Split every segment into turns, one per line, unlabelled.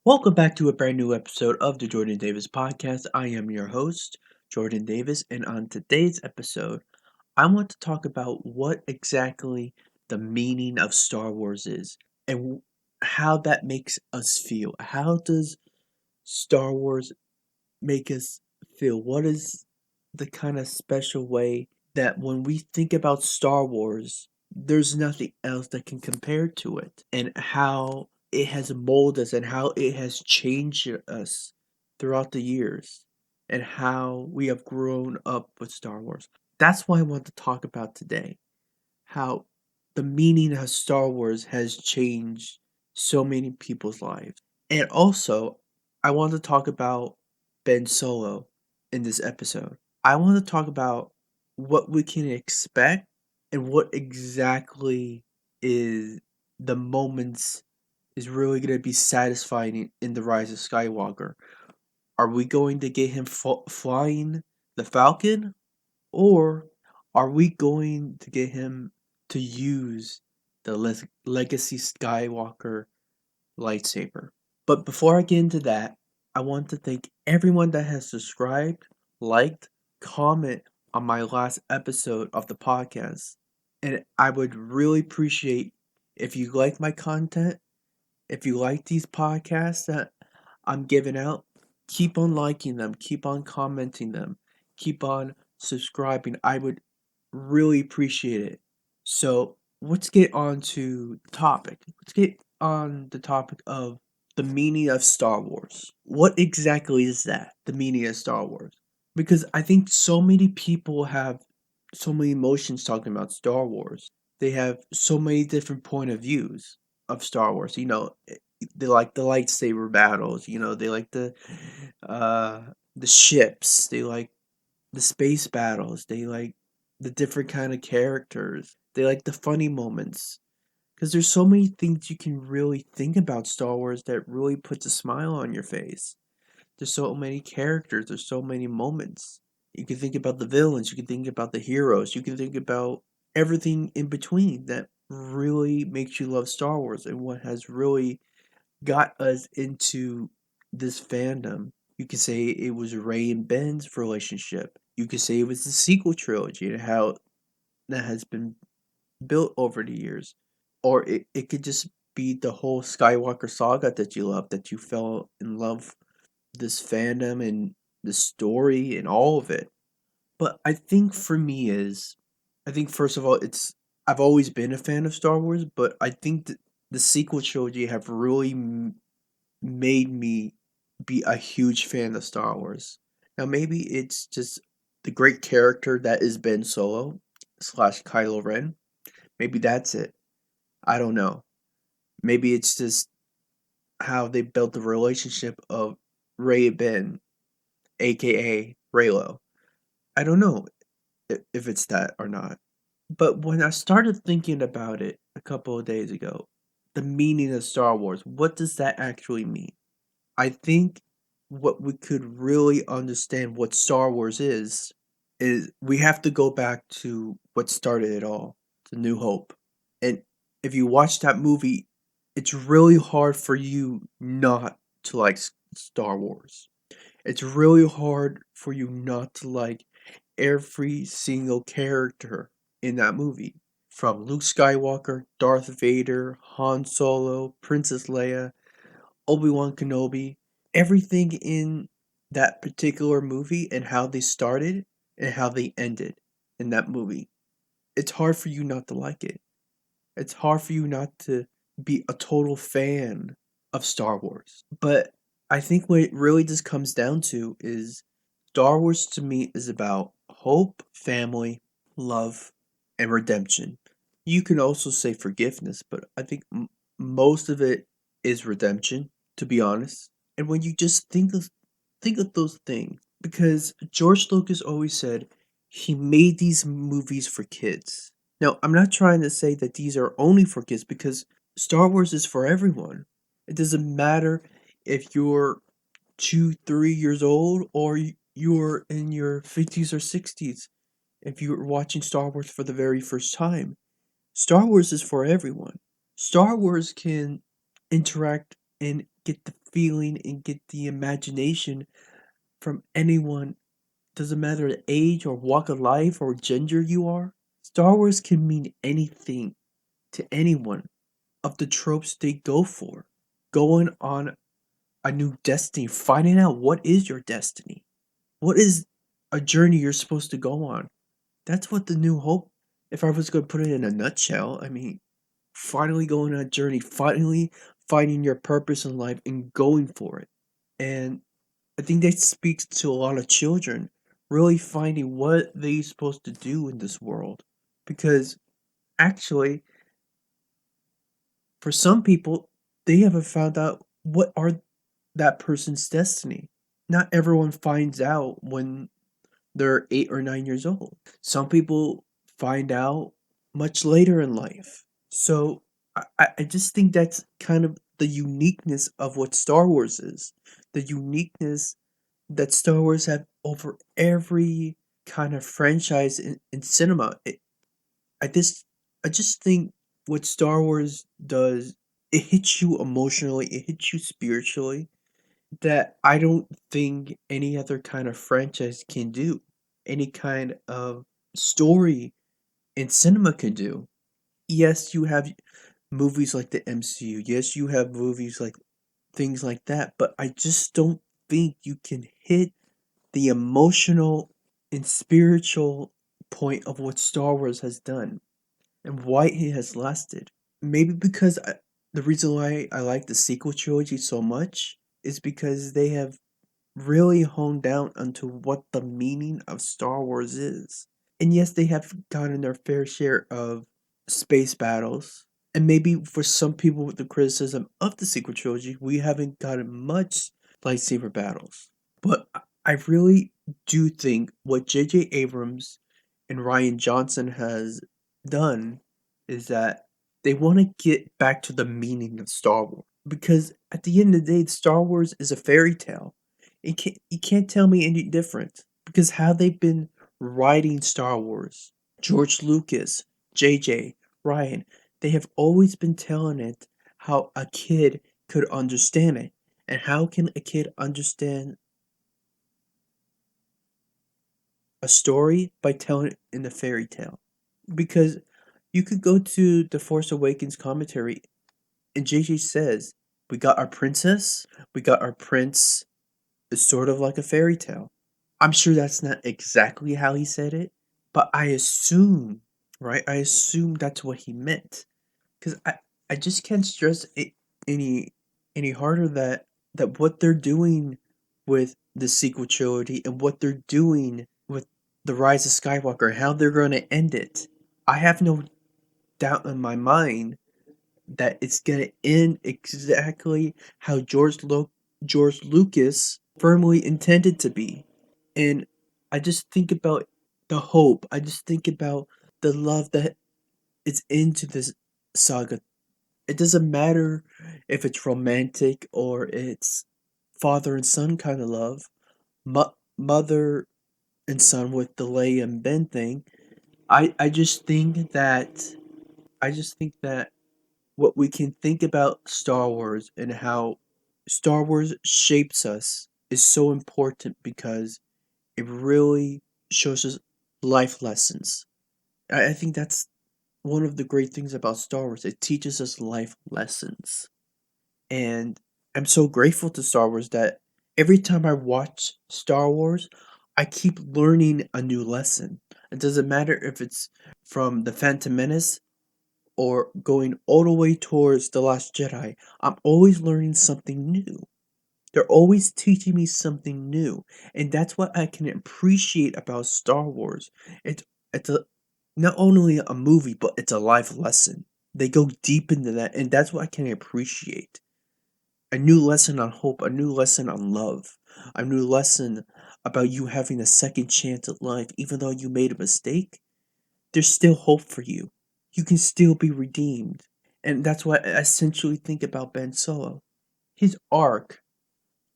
Welcome back to a brand new episode of the Jordan Davis Podcast. I am your host, Jordan Davis, and on today's episode, I want to talk about what exactly the meaning of Star Wars is and how that makes us feel. How does Star Wars make us feel? What is the kind of special way that when we think about Star Wars, there's nothing else that can compare to it, and how it has molded us and how it has changed us throughout the years, and how we have grown up with Star Wars. That's what I want to talk about today. How the meaning of Star Wars has changed so many people's lives. And also, I want to talk about Ben Solo in this episode. I want to talk about what we can expect and what exactly is the moments is really going to be satisfying in The Rise of Skywalker. Are we going to get him flying the Falcon, or are we going to get him to use the Legacy Skywalker lightsaber? But before I get into that, I want to thank everyone that has subscribed, liked, comment on my last episode of the podcast. And I would really appreciate if you like my content, if you like these podcasts that I'm giving out, keep on liking them, keep on commenting them, keep on subscribing. I would really appreciate it. So let's get on to the topic. Let's get on the topic of the meaning of Star Wars. What exactly is that? The meaning of Star Wars? Because I think so many people have so many emotions talking about Star Wars. They have so many different point of views of Star Wars. They like the lightsaber battles. They like the ships. They like the space battles. They like the different kind of characters. They like the funny moments. Because there's so many things you can really think about Star Wars that really puts a smile on your face. There's so many characters. There's so many moments. You can think about the villains. You can think about the heroes. You can think about everything in between that really makes you love Star Wars and what has really got us into this fandom. You could say it was Rey and Ben's relationship. You could say it was the sequel trilogy and how that has been built over the years. Or it could just be the whole Skywalker Saga that you love, that you fell in love this fandom and the story and all of it. But I think for me I think first of all, I've always been a fan of Star Wars, but I think that the sequel trilogy have really made me be a huge fan of Star Wars. Now, maybe it's just the great character that is Ben Solo slash Kylo Ren. Maybe that's it. I don't know. Maybe it's just how they built the relationship of Rey and Ben, aka Reylo. I don't know if it's that or not. But when I started thinking about it a couple of days ago, the meaning of Star Wars, what does that actually mean? I think what we could really understand what Star Wars is we have to go back to what started it all, to New Hope. And if you watch that movie, it's really hard for you not to like Star Wars. It's really hard for you not to like every single character in that movie. From Luke Skywalker, Darth Vader, Han Solo, Princess Leia, Obi-Wan Kenobi, everything in that particular movie and how they started and how they ended in that movie. It's hard for you not to like it. It's hard for you not to be a total fan of Star Wars. But I think what it really just comes down to is Star Wars to me is about hope, family, love, and redemption. You can also say forgiveness, but I think most of it is redemption, to be honest. And when you just think of those things, because George Lucas always said he made these movies for kids. Now, I'm not trying to say that these are only for kids because Star Wars is for everyone. It doesn't matter if you're 2, 3 years old or you're in your 50s or 60s. If you're watching Star Wars for the very first time, Star Wars is for everyone. Star Wars can interact and get the feeling and get the imagination from anyone. Doesn't matter the age or walk of life or gender you are. Star Wars can mean anything to anyone of the tropes they go for. Going on a new destiny, finding out what is your destiny. What is a journey you're supposed to go on? That's what the New Hope, if I was going to put it in a nutshell, I mean, finally going on a journey, finally finding your purpose in life and going for it. And I think that speaks to a lot of children really finding what they're supposed to do in this world. Because actually, for some people, they haven't found out what are that person's destiny. Not everyone finds out when they're 8 or 9 years old. Some people find out much later in life. So I just think that's kind of the uniqueness of what Star Wars is. The uniqueness that Star Wars have over every kind of franchise in cinema. I just I just think what Star Wars does, it hits you emotionally, it hits you spiritually, that I don't think any other kind of franchise can do. Any kind of story in cinema can do. Yes, you have movies like the MCU. Yes, you have movies like things like that, but I just don't think you can hit the emotional and spiritual point of what Star Wars has done and why it has lasted. Maybe because the reason why I like the sequel trilogy so much is because they have really honed down onto what the meaning of Star Wars is. And yes, they have gotten their fair share of space battles. And maybe for some people with the criticism of the sequel trilogy, we haven't gotten much lightsaber battles. But I really do think what J.J. Abrams and Ryan Johnson has done is that they want to get back to the meaning of Star Wars. Because at the end of the day, Star Wars is a fairy tale. You can't tell me any different. Because how they've been writing Star Wars, George Lucas, JJ, Ryan, they have always been telling it how a kid could understand it. And how can a kid understand a story? By telling it in a fairy tale. Because you could go to the Force Awakens commentary and JJ says, we got our princess, we got our prince. It's sort of like a fairy tale. I'm sure that's not exactly how he said it, but I assume, right? I assume that's what he meant. Because I just can't stress it any any harder that what they're doing with the sequel trilogy and what they're doing with the Rise of Skywalker, how they're going to end it. I have no doubt in my mind that it's gonna end exactly how George Lucas firmly intended to be. And I just think about the hope. I just think about the love that is into this saga. It doesn't matter if it's romantic or it's father and son kind of love, mother and son with the Leia and Ben thing. I just think that I just think that what we can think about Star Wars and how Star Wars shapes us is so important because it really shows us life lessons. I think that's one of the great things about Star Wars. It teaches us life lessons. And I'm so grateful to Star Wars that every time I watch Star Wars, I keep learning a new lesson. It doesn't matter if it's from The Phantom Menace or going all the way towards The Last Jedi, I'm always learning something new. They're always teaching me something new. And that's what I can appreciate about Star Wars. It's a not only a movie, but it's a life lesson. They go deep into that, and that's what I can appreciate. A new lesson on hope, a new lesson on love, a new lesson about you having a second chance at life, even though you made a mistake. There's still hope for you. You can still be redeemed. And that's what I essentially think about Ben Solo. His arc,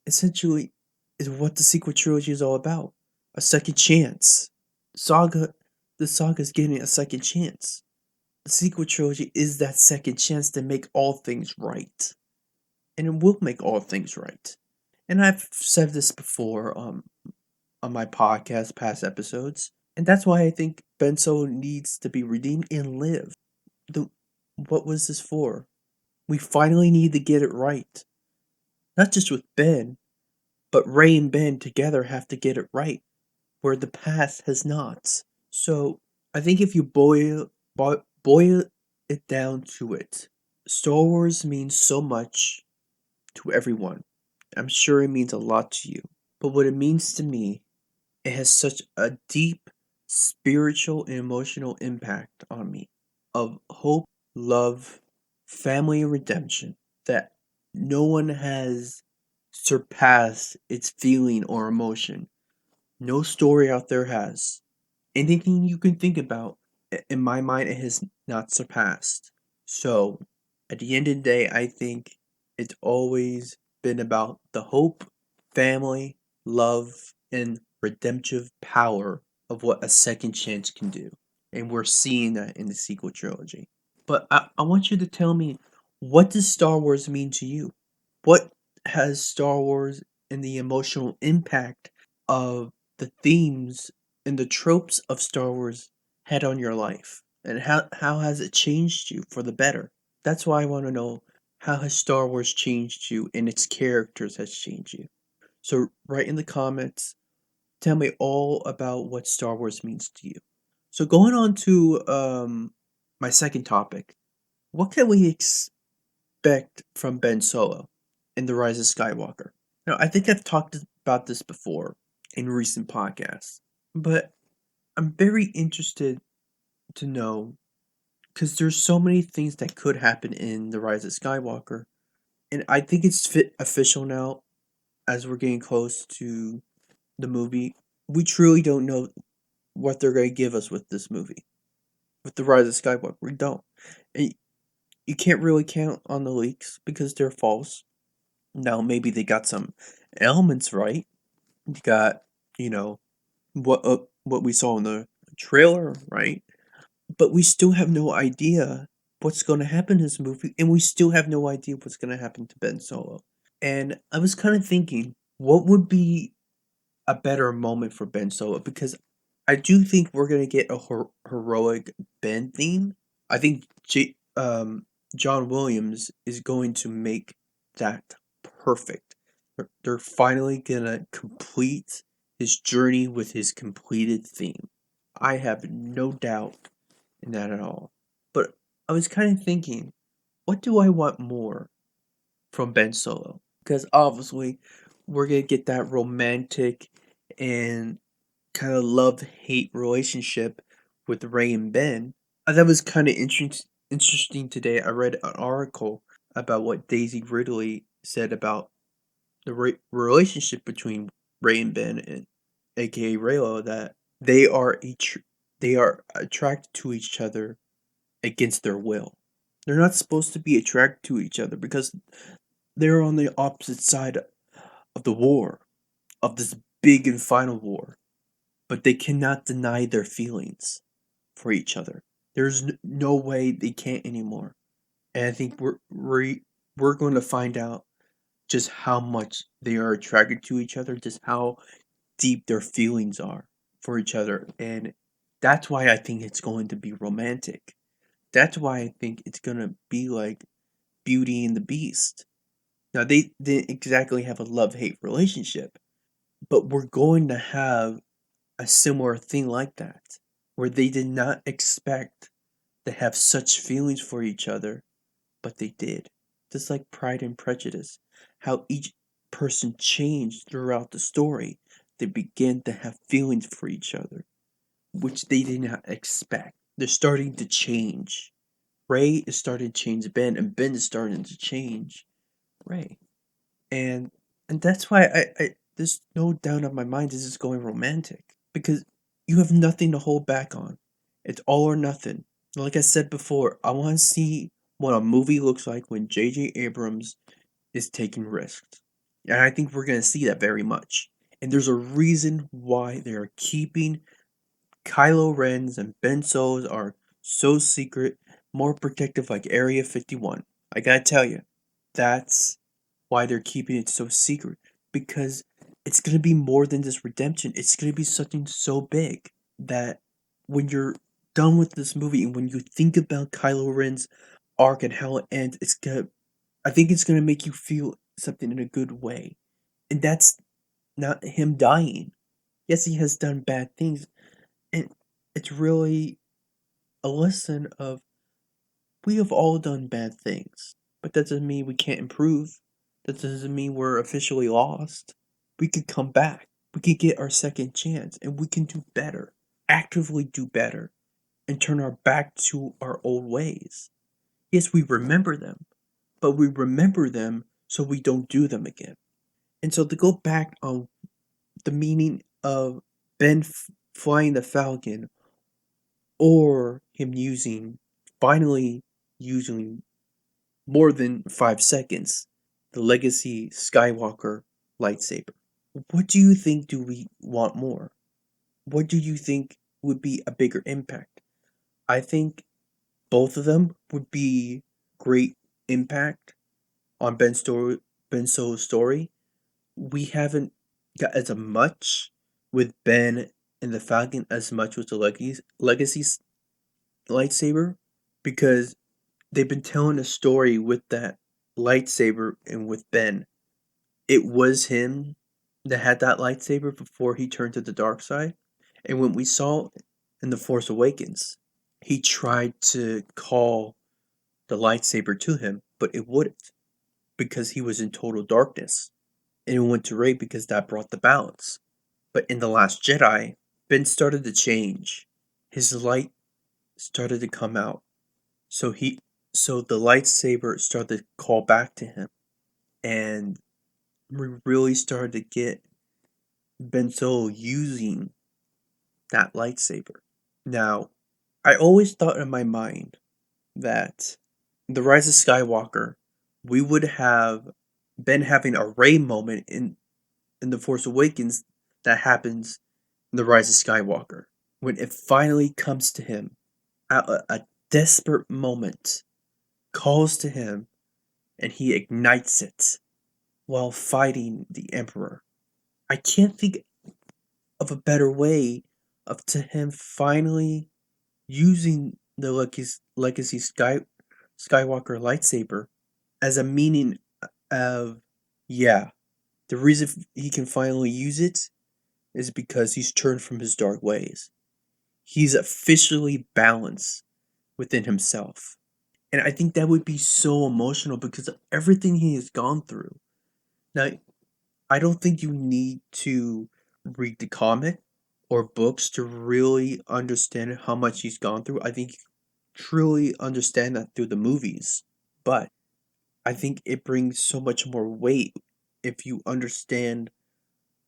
essentially, is what the sequel trilogy is all about. A second chance. Saga, the saga is getting a second chance. The sequel trilogy is that second chance to make all things right. and it will make all things right. And I've said this before on my podcast, past episodes, and that's why I think Ben Solo needs to be redeemed and live. The, what was this for? We finally need to get it right. Not just with Ben, but Rey and Ben together have to get it right, where the past has not. So I think if you boil it down to it, Star Wars means so much to everyone. I'm sure it means a lot to you. But what it means to me, it has such a deep spiritual and emotional impact on me of hope, love, family, and redemption that no one has surpassed its feeling or emotion. No story out there has. Anything you can think about, in my mind, it has not surpassed. So, at the end of the day, I think it's always been about the hope, family, love, and redemptive power of what a second chance can do. And we're seeing that in the sequel trilogy. But I want you to tell me, what does Star Wars mean to you? What has Star Wars and the emotional impact of the themes and the tropes of Star Wars had on your life? And how has it changed you for the better? That's why I want to know, how has Star Wars changed you and its characters has changed you? So write in the comments, tell me all about what Star Wars means to you. So going on to my second topic, what can we expect from Ben Solo in The Rise of Skywalker? Now, I think I've talked about this before in recent podcasts, but I'm very interested to know, because there's so many things that could happen in The Rise of Skywalker, and I think it's official now as we're getting close to the movie. We truly don't know what they're going to give us with this movie, with The Rise of Skywalker. We don't. And you can't really count on the leaks because they're false. Now, maybe they got some elements right. You got, you know, what we saw in the trailer, right? But we still have no idea what's going to happen in this movie, and we still have no idea what's going to happen to Ben Solo. And I was kind of thinking, what would be a better moment for Ben Solo? Because I do think we're going to get a heroic Ben theme. I think John Williams is going to make that perfect. They're finally going to complete his journey with his completed theme. I have no doubt in that at all. But I was kind of thinking, what do I want more from Ben Solo? Because obviously, we're going to get that romantic and kind of love hate relationship with Ray and Ben. That was kind of interesting today. I read an article about what Daisy Ridley said about the relationship between Ray and Ben, and aka Reylo, that they are attracted to each other against their will. They're not supposed to be attracted to each other because they're on the opposite side of the war, of this big and final war. But they cannot deny their feelings for each other. There's no way they can't anymore. And I think we're going to find out just how much they are attracted to each other, just how deep their feelings are for each other. And that's why I think it's going to be romantic. That's why I think it's going to be like Beauty and the Beast. Now, they didn't exactly have a love hate relationship, but we're going to have a similar thing like that, where they did not expect to have such feelings for each other, but they did. Just like Pride and Prejudice, how each person changed throughout the story. They began to have feelings for each other, which they did not expect. They're starting to change. Ray is starting to change Ben, and Ben is starting to change Ray. And that's why I there's no doubt in my mind this is going romantic. Because you have nothing to hold back on. It's all or nothing. Like I said before, I want to see what a movie looks like when J.J. Abrams is taking risks. And I think we're going to see that very much. And there's a reason why they are keeping Kylo Ren's and Ben Solo's are so secret, more protective, like Area 51. I gotta tell you, that's why they're keeping it so secret. Because it's gonna be more than just redemption. It's gonna be something so big that when you're done with this movie and when you think about Kylo Ren's arc and how it ends, I think it's gonna make you feel something in a good way. And that's not him dying. Yes, he has done bad things, and it's really a lesson of we have all done bad things, but that doesn't mean we can't improve. That doesn't mean we're officially lost. We could come back. We could get our second chance, and we can do better. Actively do better, and turn our back to our old ways. Yes, we remember them, but we remember them so we don't do them again. And so to go back on the meaning of flying the Falcon or him finally using more than 5 seconds, the Legacy Skywalker lightsaber. What do you think do we want more? What do you think would be a bigger impact? I think both of them would be great impact on Ben Solo's story. We haven't got as much with Ben and the Falcon as much with the Legacy lightsaber because they've been telling a story with that lightsaber and with Ben. It was him that had that lightsaber before he turned to the dark side. And when we saw in The Force Awakens, he tried to call the lightsaber to him, but it wouldn't because he was in total darkness. And it went to Rey because that brought the balance. But in The Last Jedi, Ben started to change. His light started to come out. So the lightsaber started to call back to him. And we really started to get Ben Solo using that lightsaber. Now, I always thought in my mind that the Rise of Skywalker, we would have Ben having a Rey moment in The Force Awakens that happens in The Rise of Skywalker. When it finally comes to him, a desperate moment calls to him and he ignites it while fighting the Emperor. I can't think of a better way of to him finally using the Legacy Skywalker lightsaber as a meaning of, yeah, the reason he can finally use it is because he's turned from his dark ways. He's officially balanced within himself. And I think that would be so emotional because of everything he has gone through. Now, I don't think you need to read the comic or books to really understand how much he's gone through. I think you truly understand that through the movies. But I think it brings so much more weight if you understand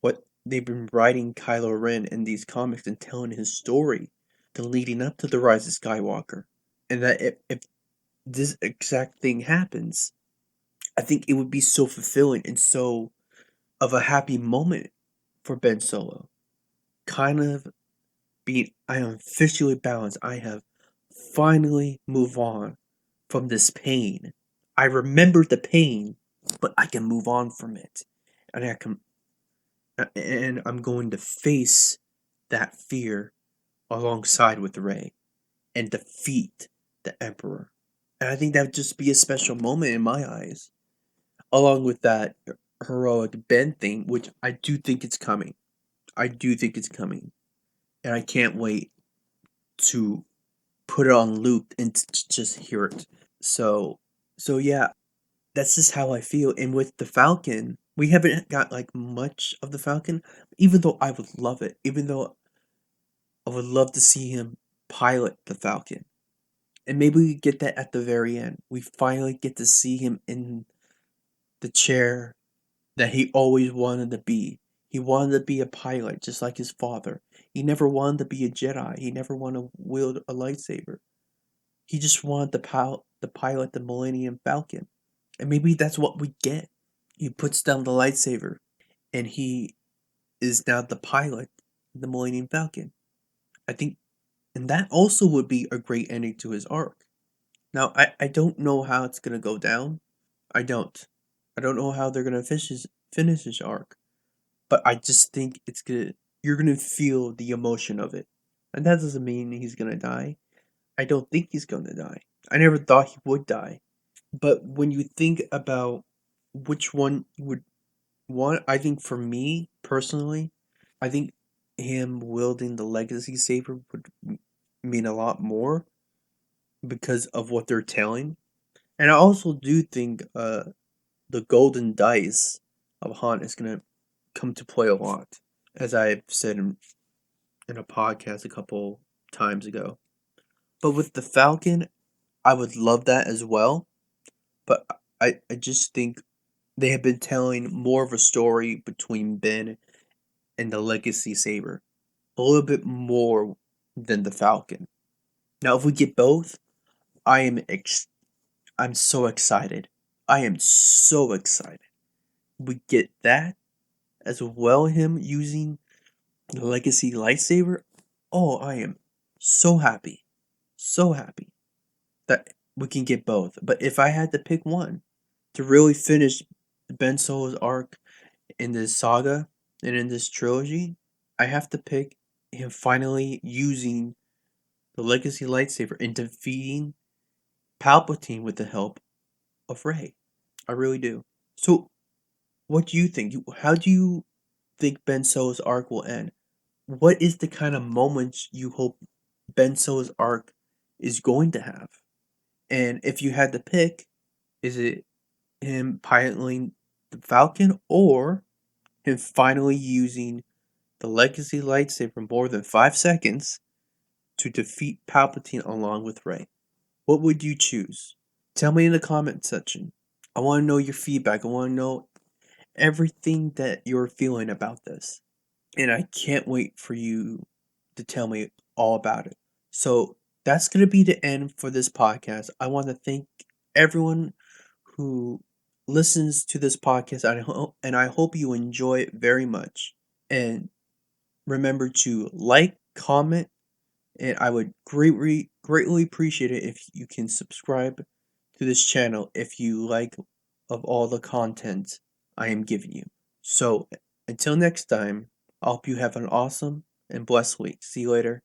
what they've been writing Kylo Ren in these comics and telling his story, the leading up to the Rise of Skywalker. And that if this exact thing happens, I think it would be so fulfilling and so of a happy moment for Ben Solo. Kind of being, I am officially balanced. I have finally moved on from this pain. I remember the pain, but I can move on from it. And I'm going to face that fear alongside with Rey and defeat the Emperor. And I think that would just be a special moment in my eyes. Along with that heroic Ben thing, which I do think it's coming. I do think it's coming. And I can't wait to put it on loop and just hear it. So yeah, that's just how I feel. And with the Falcon, we haven't got like much of the Falcon, even though I would love it. Even though I would love to see him pilot the Falcon. And maybe we get that at the very end. We finally get to see him in the chair that he always wanted to be. He wanted to be a pilot, just like his father. He never wanted to be a Jedi. He never wanted to wield a lightsaber. He just wanted to pilot the Millennium Falcon. And maybe that's what we get. He puts down the lightsaber, and he is now the pilot of the Millennium Falcon. I think, and that also would be a great ending to his arc. Now, I don't know how it's going to go down. I don't. I don't know how they're gonna finish his arc, but I just think you're gonna feel the emotion of it. And that doesn't mean he's gonna die. I don't think he's gonna die. I never thought he would die. But when you think about which one you would want, I think for me personally, I think him wielding the legacy saber would mean a lot more because of what they're telling. And I also do think the golden dice of Han is gonna come to play a lot, as I've said in a podcast a couple times ago. But with the Falcon, I would love that as well. But I just think they have been telling more of a story between Ben and the Legacy Saber. A little bit more than the Falcon. Now, if we get both, I am I'm so excited. I am so excited. We get that as well. Him using the Legacy lightsaber. Oh, I am so happy that we can get both. But if I had to pick one to really finish Ben Solo's arc in this saga and in this trilogy, I have to pick him finally using the Legacy lightsaber and defeating Palpatine with the help of Rey. I really do. So, what do you think? How do you think Ben Solo's arc will end? What is the kind of moments you hope Ben Solo's arc is going to have? And if you had to pick, is it him piloting the Falcon or him finally using the Legacy lightsaber more than 5 seconds to defeat Palpatine along with Rey? What would you choose? Tell me in the comment section. I want to know your feedback. I want to know everything that you're feeling about this. And I can't wait for you to tell me all about it. So that's going to be the end for this podcast. I want to thank everyone who listens to this podcast, and I hope you enjoy it very much. And remember to like, comment, and I would greatly appreciate it if you can subscribe to this channel if you like of all the content I am giving you. So until next time, I hope you have an awesome and blessed week. See you later.